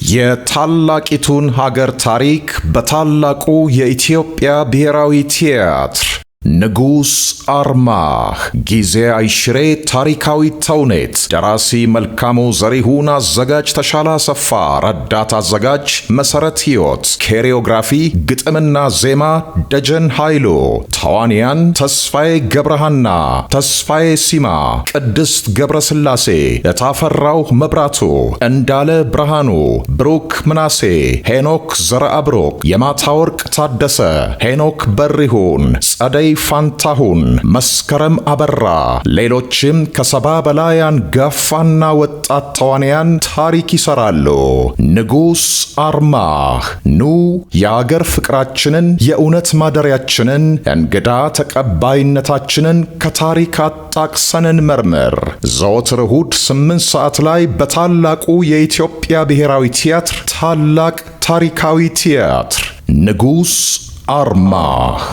የታላቂቱን ሀገር ታሪክ በታላቁ የኢትዮጵያ ብሔራዊ ቲያትር ንጉስ አርማህ ጊዜ አይሽሬ ታሪካዊ ተውኔት ደራሲ መልካሙ ዘሪሁን፣ አዘጋጅ ተሻለ አሰፋ፣ ረዳት አዘጋጅ መሰረት ሕይወት፣ ኮሪዮግራፊ ግጥምና ዜማ ደጀን ኃይሉ፣ ተዋንያን ተስፋዬ ገብረሃና፣ ተስፋዬ ሲማ፣ ቅድስት ገብረስላሴ፣ እታፈራው መብራቱ፣ እንዳለ ብርሃኑ፣ ብሩክ ምናሴ፣ ሄኖክ ዘርአብሩክ፣ የማታወርቅ ታደሰ፣ ሄኖክ በሪሁን፣ ጸደይ ፋንታሁን፣ መስከረም አበራ፣ ሌሎችም ከሰባ በላይ አንጋፋና ወጣት ተዋንያን ታሪክ ይሰራሉ። ንጉስ አርማህ ኑ የአገር ፍቅራችንን፣ የእውነት ማደሪያችንን፣ እንግዳ ተቀባይነታችንን ከታሪክ አጣቅሰን መርምር። ዘወትር እሁድ 8 ሰዓት ላይ በታላቁ የኢትዮጵያ ብሔራዊ ቲያትር ታላቅ ታሪካዊ ቲያትር ንጉስ አርማህ